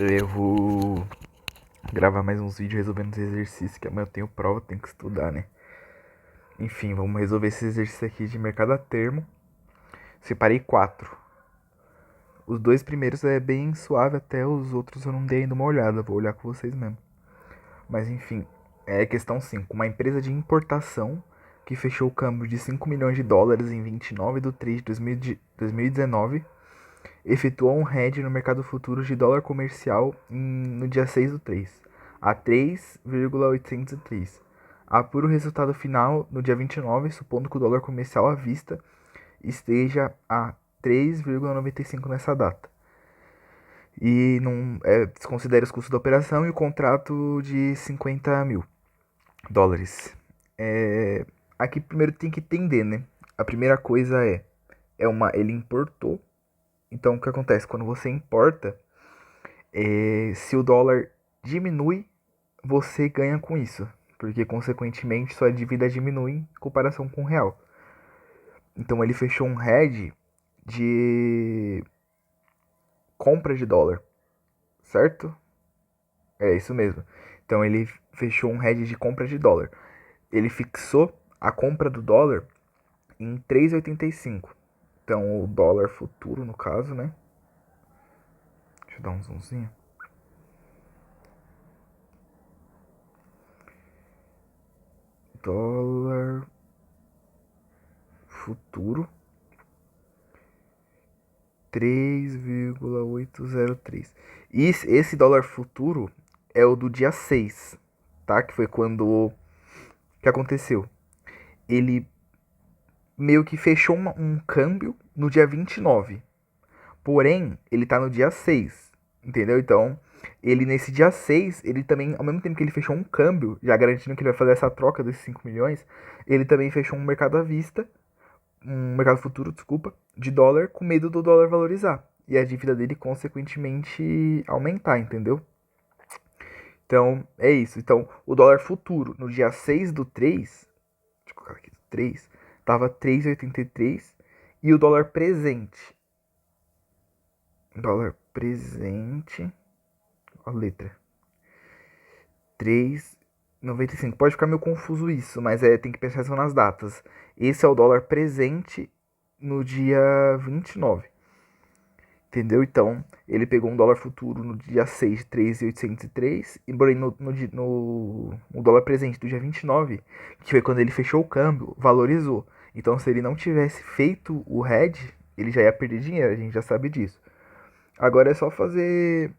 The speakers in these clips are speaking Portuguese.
Eu vou gravar mais uns vídeos resolvendo os exercícios, que amanhã eu tenho prova, tenho que estudar, né? Enfim, vamos resolver esse exercício aqui de mercado a termo. Separei quatro. Os dois primeiros é bem suave, até os outros eu não dei ainda uma olhada, vou olhar com vocês mesmo. Mas enfim, é questão 5. Uma empresa de importação que fechou o câmbio de 5 milhões de dólares em 29 de 3 de 2019 efetuou um hedge no mercado futuro de dólar comercial no dia 6 do 3, a 3,803. Apura o resultado final no dia 29, supondo que o dólar comercial à vista esteja a 3,95 nessa data. E não desconsidera os custos da operação e o contrato de 50 mil dólares. Aqui primeiro tem que entender, né? A primeira coisa ele importou. Então o que acontece? Quando você importa, se o dólar diminui, você ganha com isso. Porque, consequentemente, sua dívida diminui em comparação com o real. Então, ele fechou um hedge de compra de dólar, certo? É isso mesmo. Então, ele fechou um hedge de compra de dólar. Ele fixou a compra do dólar em 3,85. Então, o dólar futuro, no caso, né? Deixa eu dar um zoomzinho. Dólar futuro 3,803. E esse dólar futuro é o do dia 6, tá? Que foi quando que aconteceu. Ele meio que fechou um câmbio no dia 29. Porém, ele tá no dia 6, entendeu? Então, ele nesse dia 6, ele também, ao mesmo tempo que ele fechou um câmbio, já garantindo que ele vai fazer essa troca desses 5 milhões, ele também fechou um mercado à vista, um mercado futuro, desculpa, de dólar, com medo do dólar valorizar. E a dívida dele, consequentemente, aumentar, entendeu? Então, é isso. Então, o dólar futuro, no dia 6 do 3, deixa eu colocar aqui, 3, tava 3,83. E o dólar presente, dólar presente, a letra, 3,95. Pode ficar meio confuso isso, mas tem que prestar atenção nas datas. Esse é o dólar presente no dia 29. Entendeu? Então, ele pegou um dólar futuro no dia 6 de 3,803 e porém no dólar presente do dia 29, que foi quando ele fechou o câmbio, valorizou. Então, se ele não tivesse feito o hedge, ele já ia perder dinheiro, a gente já sabe disso. Agora é só fazer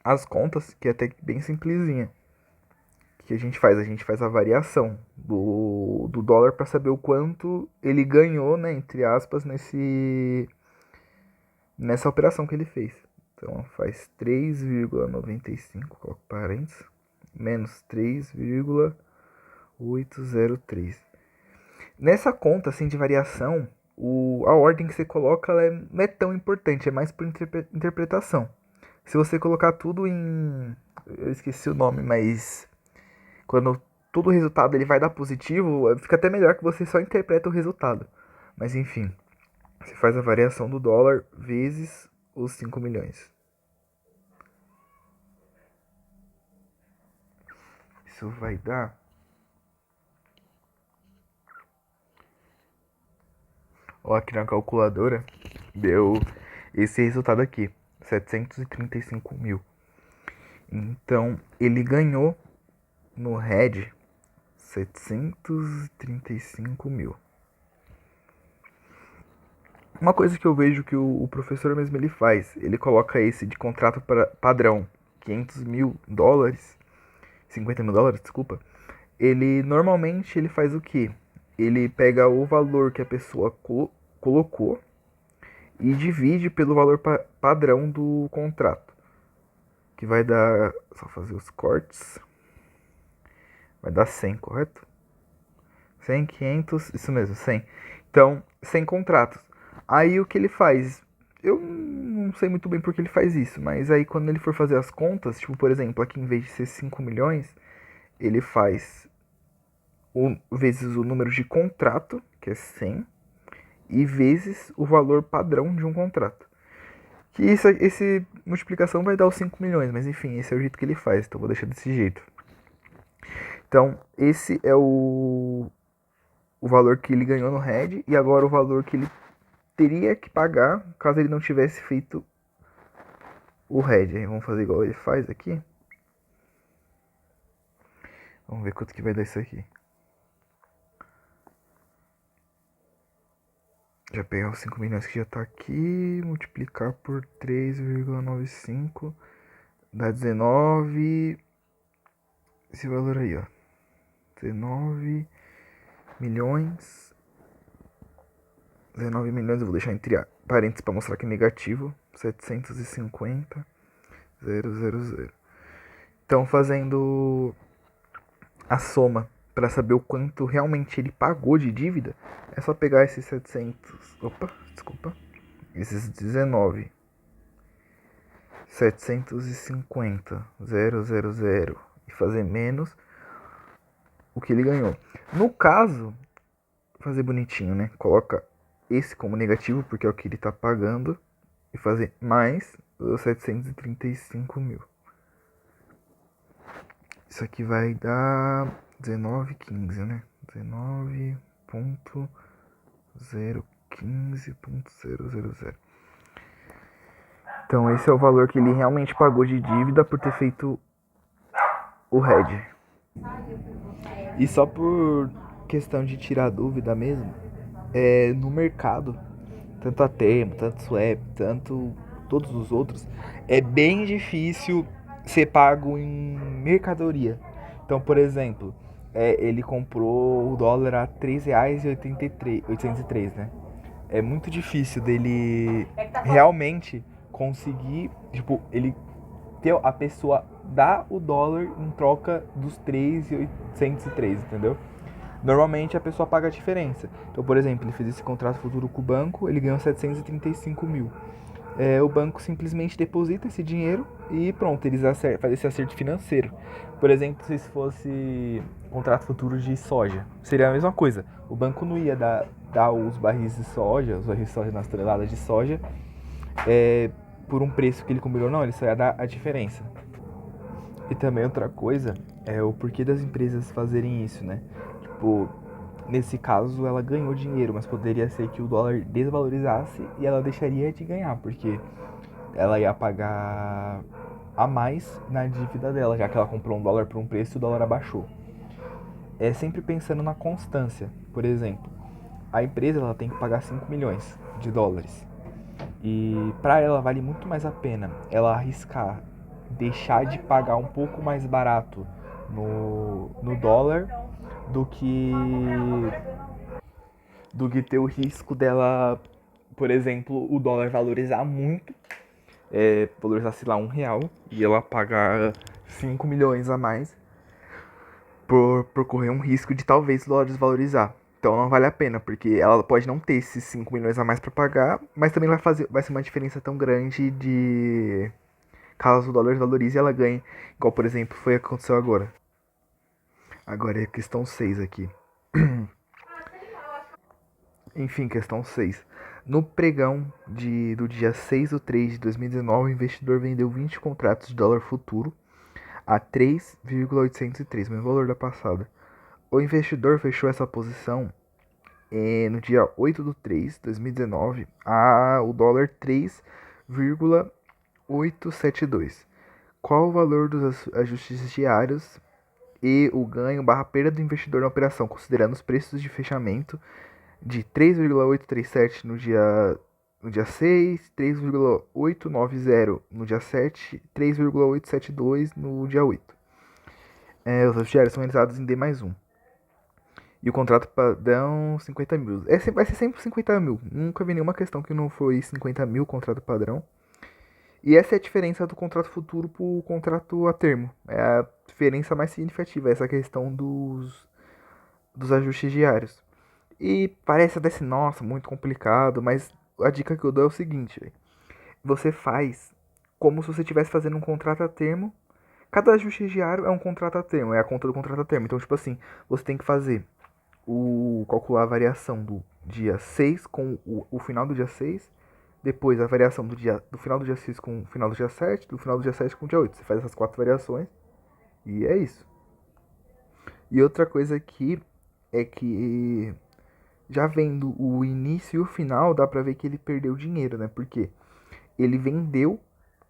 as contas, que é até bem simplesinha. O que a gente faz? A gente faz a variação do dólar para saber o quanto ele ganhou, né, entre aspas, nessa operação que ele fez. Então faz 3,95, coloco parênteses, menos 3,803. Nessa conta assim de variação, a ordem que você coloca não é tão importante, é mais por interpretação. Se você colocar tudo em. Eu esqueci o nome, mas. Quando todo o resultado ele vai dar positivo, fica até melhor que você só interpreta o resultado. Mas enfim, você faz a variação do dólar vezes os 5 milhões. Isso vai dar. Ó, aqui na calculadora deu esse resultado aqui: 735 mil. Então ele ganhou no head 735 mil. Uma coisa que eu vejo que o professor mesmo ele faz, ele coloca esse de contrato padrão, 500 mil dólares, 50 mil dólares, desculpa. Ele normalmente ele faz o que? Ele pega o valor que a pessoa colocou e divide pelo valor padrão do contrato, que vai dar, só fazer os cortes, vai dar 100, correto? 100, 500, isso mesmo, 100. Então, 100 contratos. Aí o que ele faz? Eu não sei muito bem por que ele faz isso, mas aí quando ele for fazer as contas, tipo, por exemplo, aqui em vez de ser 5 milhões, ele faz vezes o número de contrato, que é 100, e vezes o valor padrão de um contrato. Que esse multiplicação vai dar os 5 milhões, mas enfim, esse é o jeito que ele faz, então eu vou deixar desse jeito. Então, esse é o valor que ele ganhou no RED e agora o valor que ele teria que pagar caso ele não tivesse feito o RED. Aí vamos fazer igual ele faz aqui. Vamos ver quanto que vai dar isso aqui. Já pegar os 5 milhões que já tá aqui, multiplicar por 3,95 dá 19. Esse valor aí, ó. 19 milhões. 19 milhões, eu vou deixar entre parênteses para mostrar que é negativo. 750, 000. Então, fazendo a soma para saber o quanto realmente ele pagou de dívida, é só pegar esses 700. Opa, desculpa. Esses 19. 750, 000 e fazer menos o que ele ganhou. No caso, fazer bonitinho, né? Coloca esse como negativo, porque é o que ele está pagando, e fazer mais os 735 mil. Isso aqui vai dar 19,15, né? 19.015.000. Então esse é o valor que ele realmente pagou de dívida por ter feito o RED. E só por questão de tirar dúvida mesmo, no mercado, tanto a Temo, tanto Swap, tanto todos os outros, é bem difícil ser pago em mercadoria. Então, por exemplo, ele comprou o dólar a R$3,803, né? É muito difícil dele realmente conseguir, tipo, ele ter a pessoa dar o dólar em troca dos 3,803, entendeu? Normalmente a pessoa paga a diferença. Então, por exemplo, ele fez esse contrato futuro com o banco, ele ganhou 735 mil. O banco simplesmente deposita esse dinheiro e pronto, eles fazem esse acerto financeiro. Por exemplo, se fosse contrato futuro de soja, seria a mesma coisa. O banco não ia dar os barris de soja, os barris de soja nas toneladas de soja, por um preço que ele combinou, não, ele só ia dar a diferença. E também outra coisa é o porquê das empresas fazerem isso, né? Tipo, nesse caso ela ganhou dinheiro, mas poderia ser que o dólar desvalorizasse e ela deixaria de ganhar, porque ela ia pagar a mais na dívida dela, já que ela comprou um dólar por um preço e o dólar abaixou. É sempre pensando na constância. Por exemplo, a empresa ela tem que pagar 5 milhões de dólares. E para ela vale muito mais a pena ela arriscar deixar de pagar um pouco mais barato no dólar do que ter o risco dela, por exemplo, o dólar valorizar muito, valorizar, sei lá, R$1 e ela pagar 5 milhões a mais por correr um risco de talvez o dólar desvalorizar. Então não vale a pena, porque ela pode não ter esses 5 milhões a mais para pagar, mas também vai ser uma diferença tão grande de caso o dólar valorize e ela ganhe, igual por exemplo foi o que aconteceu agora. Agora é questão 6 aqui. Enfim, questão 6. No pregão do dia 6/3/2019, o investidor vendeu 20 contratos de dólar futuro a 3,803, mesmo valor da passada. O investidor fechou essa posição no dia 8/3/2019 a o dólar 3,872. Qual o valor dos ajustes diários e o ganho barra perda do investidor na operação, considerando os preços de fechamento de 3,837 no dia 6, 3,890 no dia 7, 3,872 no dia 8. Os ajustes diários são realizados em D mais 1. E o contrato padrão, 50 mil. Vai ser sempre 50 mil. Nunca vi nenhuma questão que não foi 50 mil contrato padrão. E essa é a diferença do contrato futuro para o contrato a termo. É a diferença mais significativa, essa questão dos ajustes diários. E parece até assim, nossa, muito complicado, mas a dica que eu dou é o seguinte, véio. Você faz como se você estivesse fazendo um contrato a termo. Cada ajuste diário é um contrato a termo, é a conta do contrato a termo. Então, tipo assim, você tem que fazer calcular a variação do dia 6 com o final do dia 6 Depois a variação do final do dia 6 com o final do dia 7, do final do dia 7 com o dia 8. Você faz essas 4 variações e é isso. E outra coisa aqui é que já vendo o início e o final, dá pra ver que ele perdeu dinheiro, né? Porque ele vendeu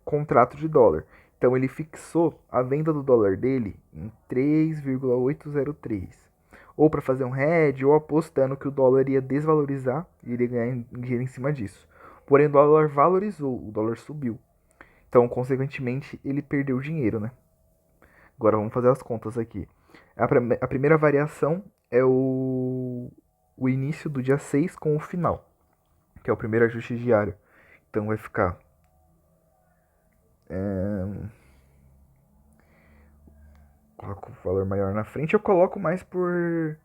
contrato de dólar. Então ele fixou a venda do dólar dele em 3,803. Ou para fazer um hedge, ou apostando que o dólar ia desvalorizar e ele ia ganhar dinheiro em cima disso. Porém, o dólar valorizou, o dólar subiu. Então, consequentemente, ele perdeu dinheiro, né? Agora vamos fazer as contas aqui. A primeira variação é o início do dia 6 com o final, que é o primeiro ajuste diário. Então vai ficar. Coloco o valor maior na frente. Eu coloco mais por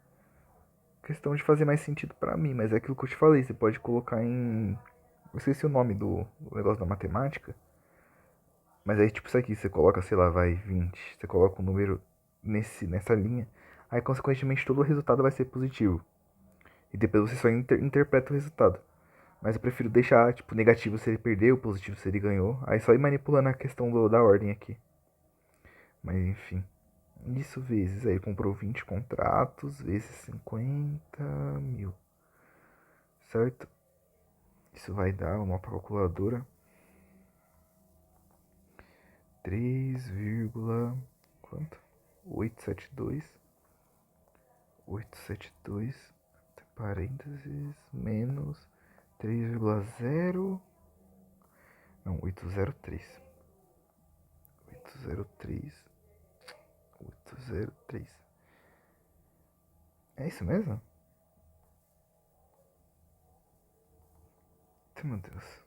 questão de fazer mais sentido pra mim, mas é aquilo que eu te falei. Você pode colocar em. Eu esqueci o nome do negócio da matemática. Mas aí, tipo, isso aqui, você coloca, sei lá, vai 20. Você coloca um número nessa linha. Aí, consequentemente, todo o resultado vai ser positivo. E depois você só interpreta o resultado. Mas eu prefiro deixar, tipo, negativo se ele perdeu, positivo se ele ganhou. Aí só ir manipulando a questão da ordem aqui. Mas enfim. Isso vezes, aí ele comprou 20 contratos, vezes 50 mil. Certo? Isso vai dar, vamos lá pra calculadora. 3, quanto? 872. 872, parênteses, menos 3,0. Não, 803. 803. 803. É isso mesmo? Meu Deus.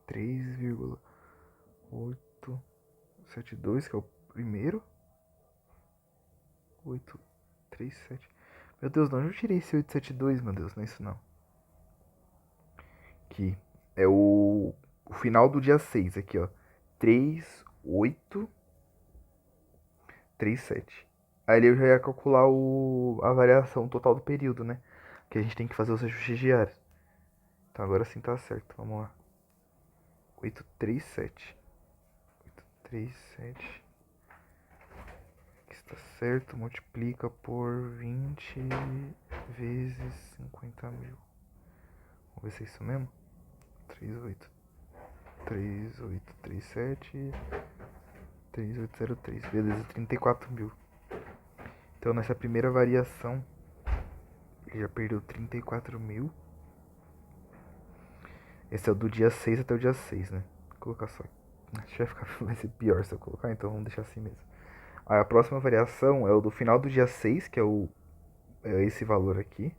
3,872, que é o primeiro. 837. Meu Deus, de onde eu tirei esse 872, meu Deus? Não é isso não. Aqui. É o final do dia 6 aqui, ó. 3837. Aí eu já ia calcular a variação total do período, né? Que a gente tem que fazer os ajustes diários. Então agora sim tá certo. Vamos lá. 837. 837. Aqui está certo. Multiplica por 20 vezes 50 mil. Vamos ver se é isso mesmo. 38. 3837. 3803. Beleza, 34 mil. Então nessa primeira variação ele já perdeu 34 mil. Esse é o do dia 6 até o dia 6, né? Vou colocar só. Acho que vai ser pior se eu colocar, então vamos deixar assim mesmo. Aí a próxima variação é o do final do dia 6, que é esse valor aqui.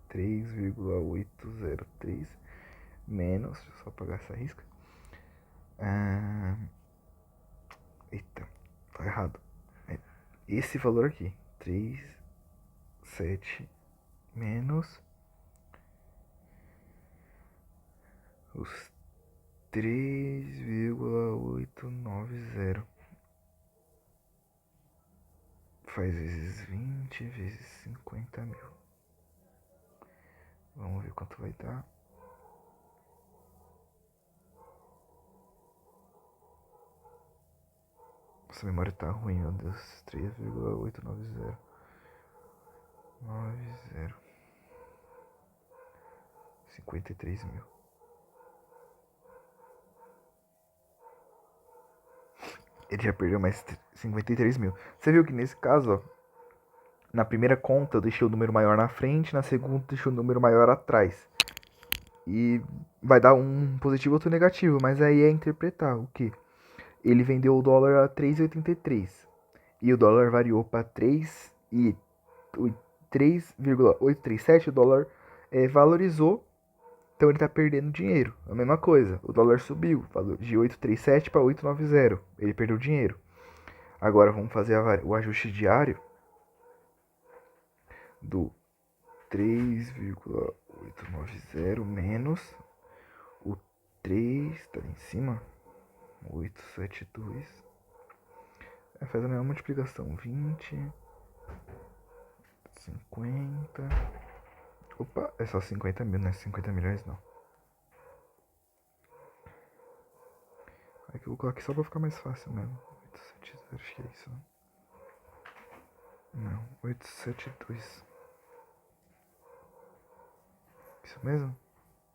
3,803 menos. Deixa eu só apagar essa risca. Eita, tá errado. É esse valor aqui. 3, 7 menos os 3,890. Faz vezes 20 vezes 50 mil. Vamos ver quanto vai dar. Nossa, a memória tá ruim, meu Deus. 3,890. 90. 53 mil. Ele já perdeu mais 53 mil. Você viu que nesse caso, ó, na primeira conta eu deixei o número maior na frente, na segunda eu deixei o número maior atrás. E vai dar um positivo e outro negativo, mas aí é interpretar o que? Ele vendeu o dólar a 3,83 e o dólar variou para 3,837, o dólar valorizou, então ele está perdendo dinheiro. A mesma coisa, o dólar subiu, de 837 para 890, ele perdeu dinheiro. Agora vamos fazer o ajuste diário do 3,890 menos o 3, tá ali em cima, 872. Faz a mesma multiplicação, 20, 50. Opa, é só 50 mil, não é 50 milhões não. É que eu vou colocar aqui só pra ficar mais fácil mesmo. 870, acho que é isso, né? Não, 872. Isso mesmo?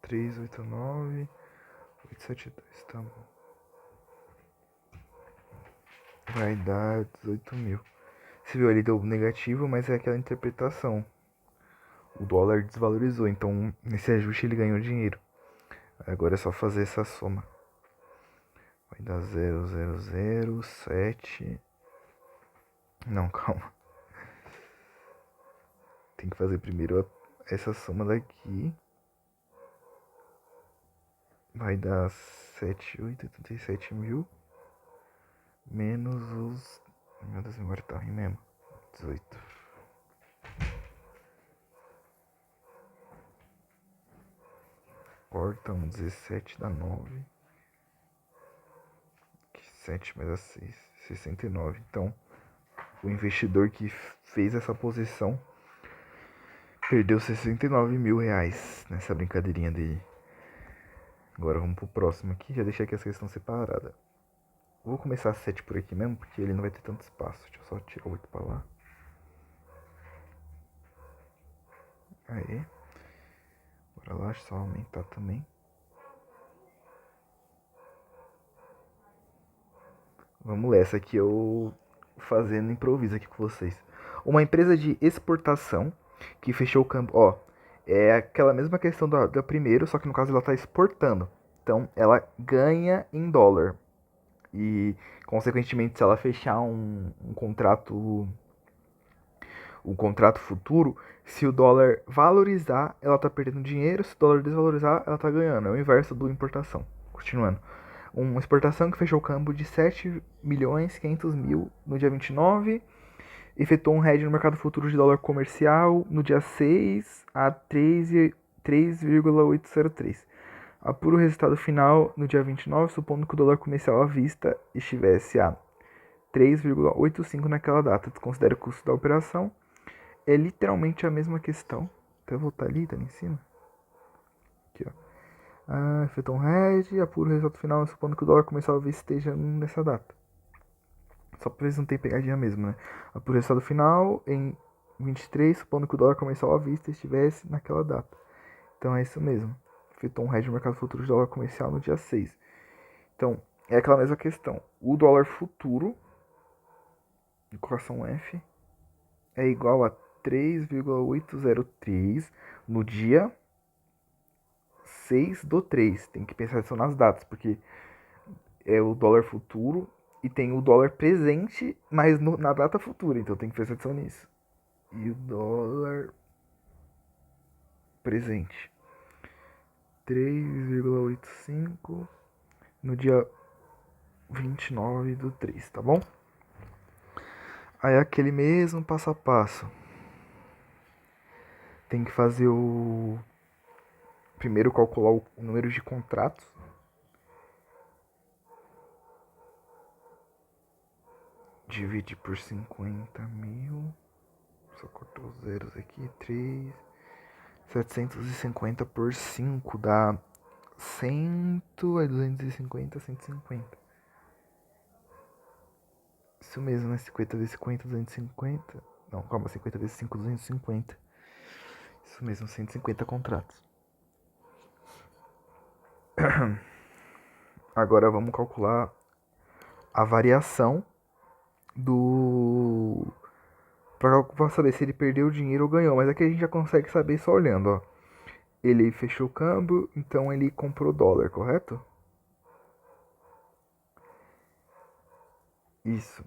389, 872, tá bom. Vai dar 18 mil. Você viu, ele deu negativo, mas é aquela interpretação. O dólar desvalorizou, então nesse ajuste ele ganhou dinheiro. Agora é só fazer essa soma. Vai dar 0,007. Não, calma. Tem que fazer primeiro essa soma daqui. Vai dar 7.887 mil. Menos os... Meu Deus, agora tá ruim mesmo. 18. Corta 17 dá 9. 7 mais a 6. 69. Então, o investidor que fez essa posição perdeu 69 mil reais nessa brincadeirinha dele. Agora vamos pro próximo aqui. Já deixei aqui essa questão separada. Vou começar a 7 por aqui mesmo, porque ele não vai ter tanto espaço. Deixa eu só tirar o 8 pra lá. Aí. Bora lá, deixa eu só aumentar também. Vamos ler essa aqui eu fazendo improviso aqui com vocês. Uma empresa de exportação que fechou o campo. Ó, é aquela mesma questão da primeiro, só que no caso ela está exportando. Então ela ganha em dólar. E consequentemente, se ela fechar um contrato futuro, se o dólar valorizar, ela tá perdendo dinheiro, se o dólar desvalorizar, ela tá ganhando. É o inverso do importação. Continuando. Uma exportação que fechou o câmbio de 7.500.000 no dia 29, efetuou um hedge no mercado futuro de dólar comercial no dia 6 a 3,803. Apura o resultado final no dia 29, supondo que o dólar comercial à vista estivesse a 3,85 naquela data. Desconsidere o custo da operação. É literalmente a mesma questão. Até voltar ali, tá ali em cima. Aqui, ó. Efetuou um hedge, apura o resultado final, supondo que o dólar comercial à vista esteja nessa data. Só pra ver se não tem pegadinha mesmo, né? Apura o resultado final em 23, supondo que o dólar comercial à vista estivesse naquela data. Então é isso mesmo. Efetuou um hedge no mercado futuro de dólar comercial no dia 6. Então, é aquela mesma questão. O dólar futuro, equação F, é igual a 3,803 no dia 6/3. Tem que pensar isso nas datas, porque é o dólar futuro e tem o dólar presente, mas na data futura. Então tem que prestar atenção nisso. E o dólar presente. 3,85 no dia 29/3, tá bom? Aí é aquele mesmo passo a passo. Tem que fazer o... Primeiro calcular o número de contratos. Divide por 50 mil. Só cortou os zeros aqui. 3. 750 por 5 dá 100. É 250, 150. Isso mesmo, né? 50 vezes 50, 250. Não, calma, 50 vezes 5, 250. Isso mesmo, 150 contratos. Agora vamos calcular a variação do... Pra saber se ele perdeu dinheiro ou ganhou. Mas aqui a gente já consegue saber só olhando, ó. Ele fechou o câmbio, então ele comprou dólar, correto? Isso.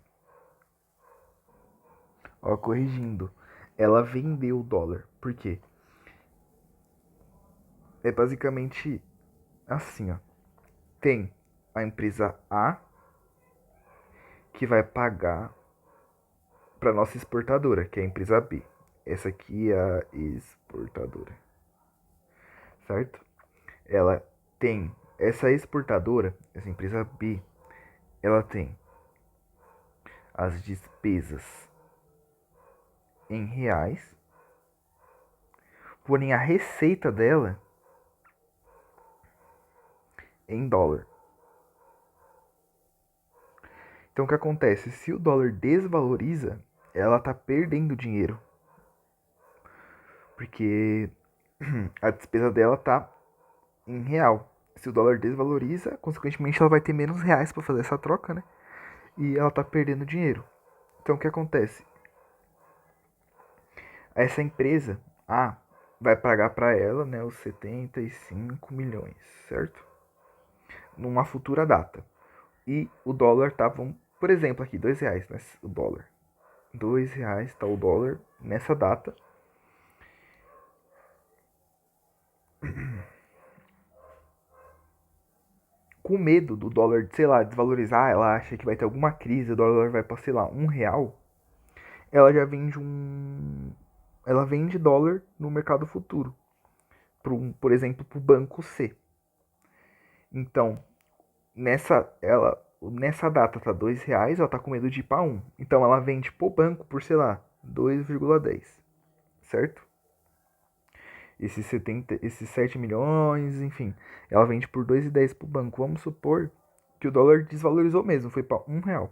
Ó, corrigindo. Ela vendeu o dólar. Por quê? É basicamente assim, ó. Tem a empresa A que vai pagar para nossa exportadora, que é a empresa B. Essa aqui é a exportadora, certo? Ela tem essa exportadora, essa empresa B, ela tem as despesas em reais, porém a receita dela em dólar. Então o que acontece? Se o dólar desvaloriza, ela tá perdendo dinheiro. Porque a despesa dela tá em real. Se o dólar desvaloriza, consequentemente ela vai ter menos reais para fazer essa troca, né? E ela tá perdendo dinheiro. Então o que acontece? Essa empresa, vai pagar para ela, né, os 75 milhões, certo? Numa futura data. E o dólar tá, por exemplo, aqui, R$ 2, né, o dólar. R$ 2 tá o dólar nessa data. Com medo do dólar, sei lá, desvalorizar, ela acha que vai ter alguma crise, o dólar vai pra, sei lá, R$ 1, ela já vende ela vende dólar no mercado futuro, por exemplo, para o banco C. Então, nessa data tá R$ 2, ela tá com medo de ir para 1. Então ela vende pro banco por, sei lá, 2,10, certo? Esses 7 milhões, enfim, ela vende por 2,10 pro banco. Vamos supor que o dólar desvalorizou mesmo, foi para R$ 1.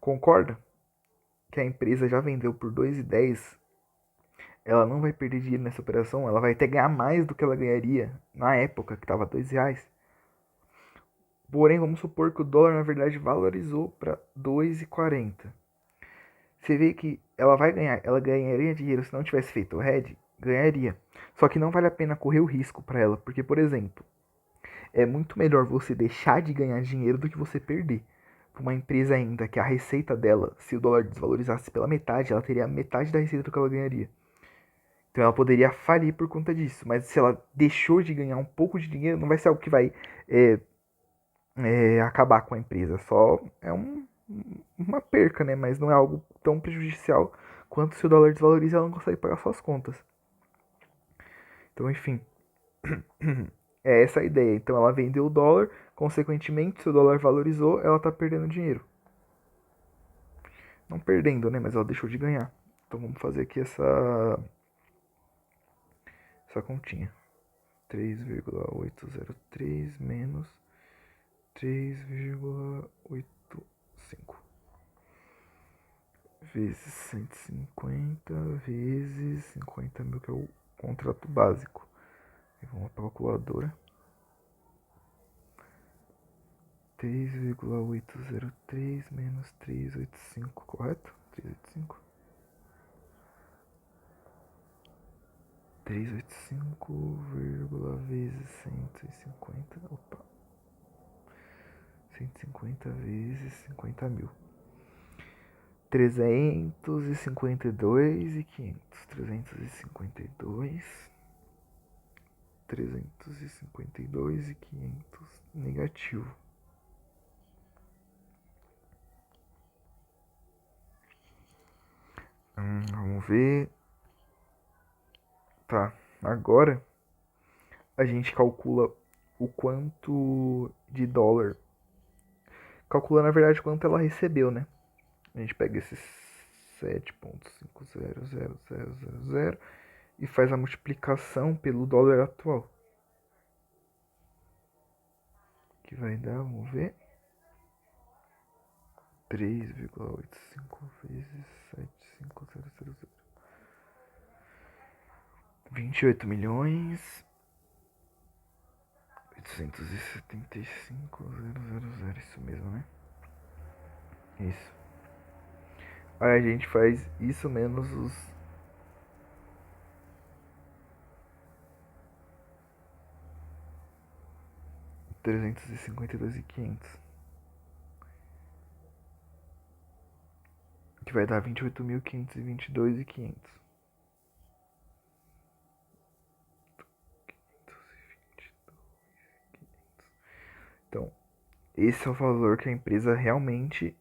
Concorda? Que a empresa já vendeu por 2,10, ela não vai perder dinheiro nessa operação, ela vai até ganhar mais do que ela ganharia na época que estava R$ 2. Porém, vamos supor que o dólar na verdade valorizou para 2,40. Você vê que ela ganharia dinheiro se não tivesse feito o hedge? Ganharia. Só que não vale a pena correr o risco para ela, porque, por exemplo, é muito melhor você deixar de ganhar dinheiro do que você perder. Para uma empresa ainda que a receita dela, se o dólar desvalorizasse pela metade, ela teria metade da receita do que ela ganharia. Então ela poderia falir por conta disso. Mas se ela deixou de ganhar um pouco de dinheiro, não vai ser algo que vai é, acabar com a empresa. Só é uma perca, né? Mas não é algo tão prejudicial quanto se o dólar desvaloriza e ela não consegue pagar suas contas. Então, enfim, é essa a ideia. Então ela vendeu o dólar, consequentemente, se o dólar valorizou, ela está perdendo dinheiro. Não perdendo, né? Mas ela deixou de ganhar. Então vamos fazer aqui essa continha. 3,803 menos 3,85 vezes 150 vezes 50 mil, que é o contrato básico. E vamos para a calculadora. 3,803 menos 385, correto? 385. 385, vezes 150. Opa. 150 vezes 50 mil. 352 e 500. 352 e 500 negativo. Vamos ver. Tá, agora a gente calcula o quanto de dólar. Calcula na verdade quanto ela recebeu, né? A gente pega esses 7,50000 e faz a multiplicação pelo dólar atual. Que vai dar, vamos ver. 3,85 vezes 75000. 28 milhões 875.000. Isso mesmo, né? Isso. Aí a gente faz isso menos os 352.500, que vai dar 28.522.500. Então, esse é o valor que a empresa realmente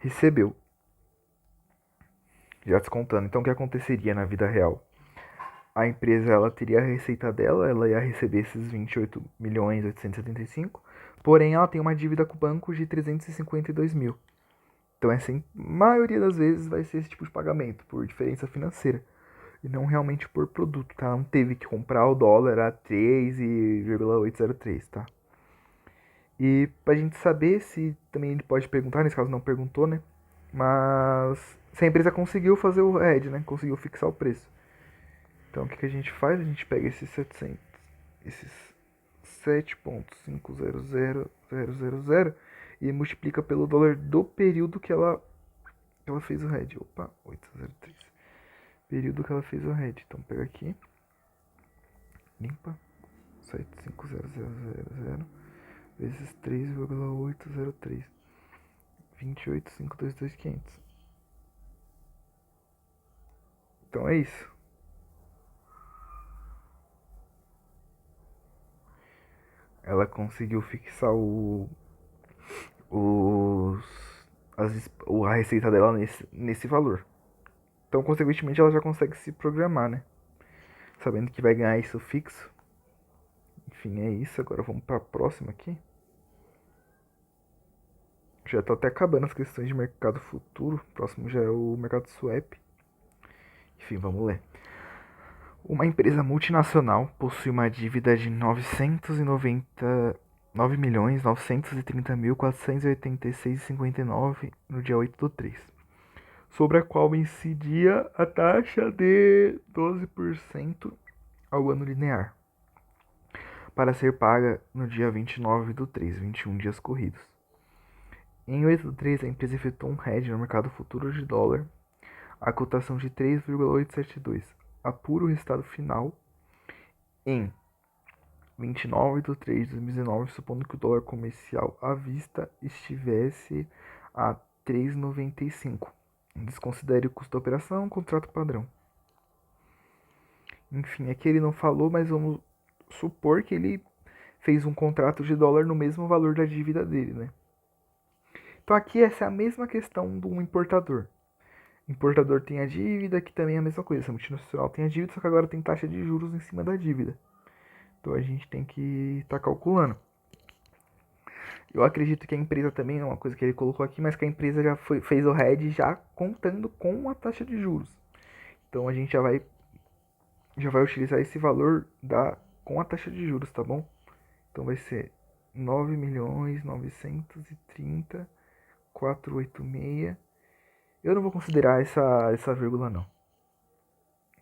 recebeu, já descontando. Então, o que aconteceria na vida real? A empresa ela teria a receita dela, ela ia receber esses 28.875.000, porém ela tem uma dívida com o banco de 352 mil. Então, essa maioria das vezes vai ser esse tipo de pagamento, por diferença financeira, e não realmente por produto, tá? Não teve que comprar o dólar a 3,803, tá? E pra gente saber se também ele pode perguntar, nesse caso não perguntou, né? Mas se a empresa conseguiu fazer o hedge, né? Conseguiu fixar o preço. Então o que a gente faz? A gente pega esses 700, esses 7,500000 e multiplica pelo dólar do período que ela fez o hedge. Opa, 803. Período que ela fez o hedge. Então pega aqui, limpa, 75000 vezes 3,803. 28.522.500. Então é isso. Ela conseguiu fixar os, a receita dela nesse valor. Então, consequentemente, ela já consegue se programar, né? Sabendo que vai ganhar isso fixo. Enfim, é isso. Agora vamos para a próxima aqui. Já tá até acabando as questões de mercado futuro. O próximo já é o mercado swap. Enfim, vamos ler. Uma empresa multinacional possui uma dívida de 999.930.486,59 no dia 8/3, sobre a qual incidia a taxa de 12% ao ano linear, para ser paga no dia 29/3, 21 dias corridos. Em 8/3, a empresa efetuou um hedge no mercado futuro de dólar, a cotação de 3,872, apura o resultado final em 29/3/2019, supondo que o dólar comercial à vista estivesse a 3,95. Desconsidere o custo da operação, contrato padrão. Enfim, aqui ele não falou, mas vamos supor que ele fez um contrato de dólar no mesmo valor da dívida dele, né? Então aqui essa é a mesma questão do importador. O importador tem a dívida, que também é a mesma coisa. Essa multinacional tem a dívida, só que agora tem taxa de juros em cima da dívida. Então a gente tem que estar calculando. Eu acredito que a empresa também, é uma coisa que ele colocou aqui, mas que a empresa já fez o hedge já contando com a taxa de juros. Então a gente já vai utilizar esse valor com a taxa de juros, tá bom? Então vai ser 9.930.486. Eu não vou considerar essa vírgula não.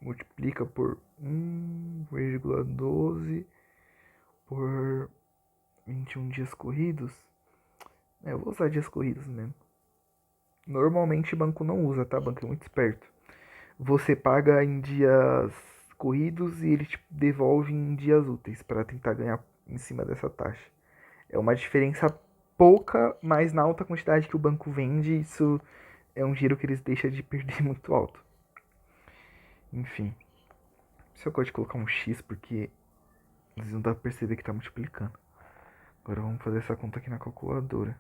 Multiplica por 1,12 por 21 dias corridos. Eu vou usar dias corridos mesmo. Normalmente banco não usa, tá? Banco é muito esperto. Você paga em dias corridos e ele te devolve em dias úteis para tentar ganhar em cima dessa taxa. É uma diferença pouca, mas na alta quantidade que o banco vende, isso é um giro que eles deixam de perder muito alto. Enfim. Se eu gosto de colocar um X porque às vezes não dá pra perceber que tá multiplicando. Agora vamos fazer essa conta aqui na calculadora.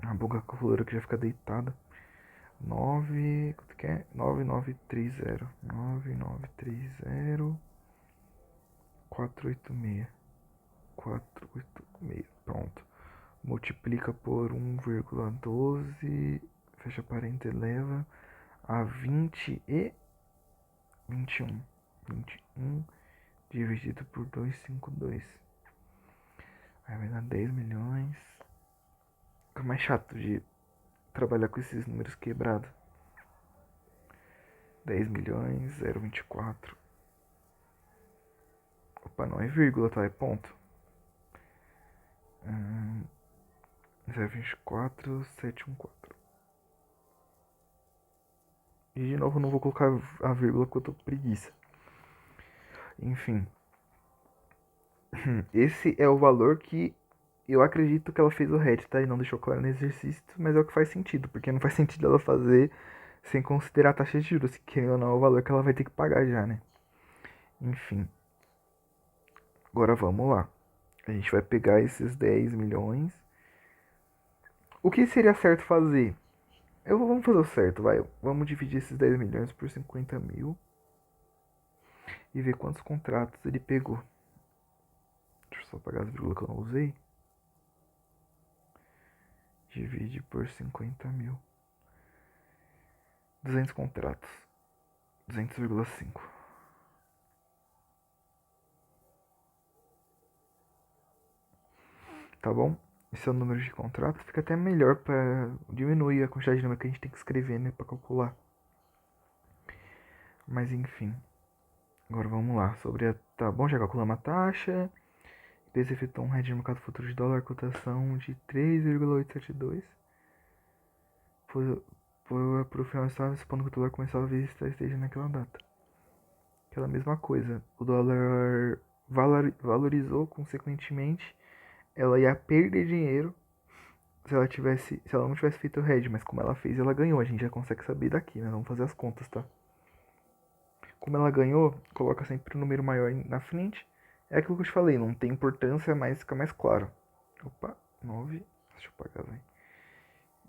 A boca calculadora que já fica deitada. 9. Quanto que é? 9930. 9930. 486. 486. Pronto. Multiplica por 1,12. Fecha parênteses, eleva a 20 e 21. 21 dividido por 252. Aí vai dar 10 milhões. Fica mais chato de trabalhar com esses números quebrados. 10 milhões, 0,24. Opa, não é vírgula, tá? É ponto. 0,24, 714. E de novo não vou colocar a vírgula porque eu tô com preguiça. Enfim. Esse é o valor que eu acredito que ela fez o hedge, tá? E não deixou claro no exercício, mas é o que faz sentido. Porque não faz sentido ela fazer sem considerar a taxa de juros. Que querendo ou não é o valor que ela vai ter que pagar já, né? Enfim. Agora vamos lá. A gente vai pegar esses 10 milhões. O que seria certo fazer? Vamos fazer o certo, vai. Vamos dividir esses 10 milhões por 50 mil. E ver quantos contratos ele pegou. Deixa eu só apagar as vírgulas que eu não usei. Divide por 50 mil. 200 contratos. 200,5. tá bom? Esse é o número de contrato, fica até melhor para diminuir a quantidade de número que a gente tem que escrever, né, para calcular. Mas enfim, agora vamos lá. Tá bom, já calculamos a taxa. Empresa efetuou um hedge no mercado futuro de dólar, cotação de 3,872. Por final estava supondo que o dólar começava a ver se esteja naquela data. Aquela mesma coisa. O dólar valorizou, consequentemente, ela ia perder dinheiro se ela não tivesse feito o hedge, mas como ela fez, ela ganhou. A gente já consegue saber daqui, né? Vamos fazer as contas, tá? Como ela ganhou, coloca sempre um número maior na frente. É aquilo que eu te falei, não tem importância, mas fica mais claro. Opa, 9. Deixa eu pagar, vai.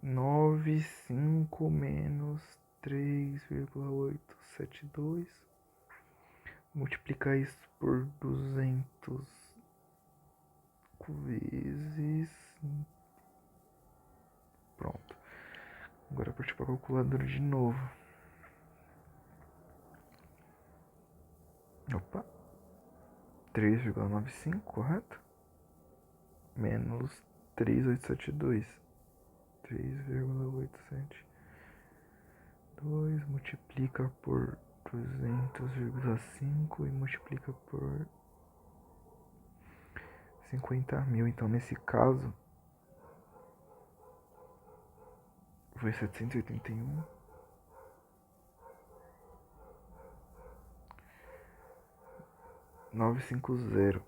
95 menos 3,872. Multiplicar isso por 200 vezes. Pronto. Agora eu parti para a calculadora de novo. Opa. 3,95, correto? Menos 3,872. 3,872 multiplica por 200,5 e multiplica por 50 mil. Então, nesse caso, foi 781. 950.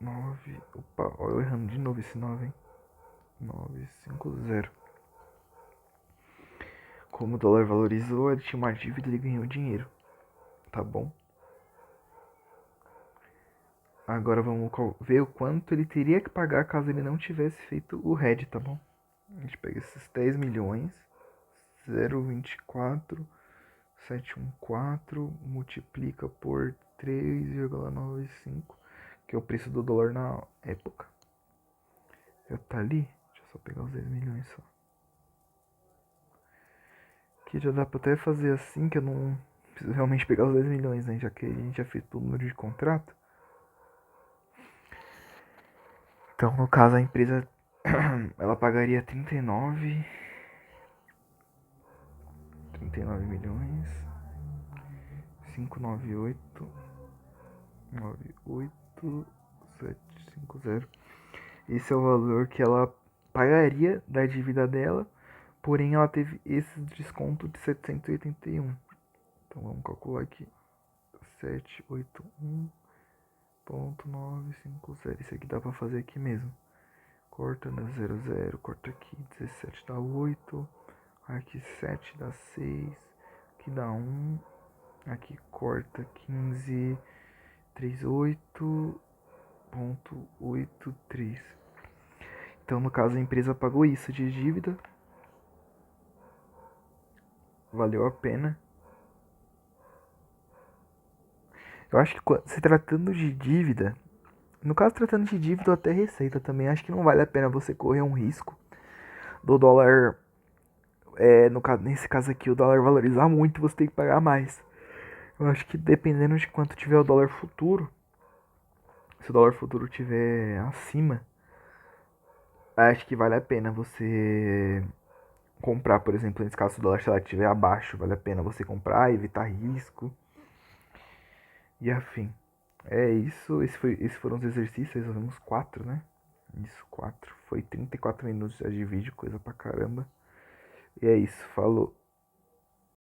9. Opa, olha eu errando de novo esse 9, hein? 950. Como o dólar valorizou, ele tinha uma dívida e ele ganhou dinheiro. Tá bom? Agora vamos ver o quanto ele teria que pagar caso ele não tivesse feito o hedge, tá bom? A gente pega esses 10 milhões, 0,24714, multiplica por 3,95, que é o preço do dólar na época. Já tá ali? Deixa eu só pegar os 10 milhões só. Aqui já dá pra até fazer assim, que eu não preciso realmente pegar os 10 milhões, né? Já que a gente já fez o número de contrato. Então, no caso, a empresa ela pagaria 39 milhões 598 98750. Esse é o valor que ela pagaria da dívida dela, porém ela teve esse desconto de 781. Então vamos calcular aqui. 781,950. Isso aqui dá pra fazer aqui mesmo. Corta, dá 00, corta aqui, 17 dá 8, aqui 7 dá 6, aqui dá 1, aqui corta 15, 38,83. Então, no caso, a empresa pagou isso de dívida, valeu a pena. Eu acho que se tratando de dívida, no caso tratando de dívida ou até receita também, acho que não vale a pena você correr um risco do dólar, nesse caso aqui, o dólar valorizar muito, você tem que pagar mais. Eu acho que dependendo de quanto tiver o dólar futuro, se o dólar futuro tiver acima, acho que vale a pena você comprar, por exemplo, nesse caso, se o dólar estiver abaixo, vale a pena você comprar, evitar risco e afim. É isso, esses foram os exercícios, resolvemos 4, né? Isso, 4. Foi 34 minutos já de vídeo, coisa pra caramba. E é isso, falou.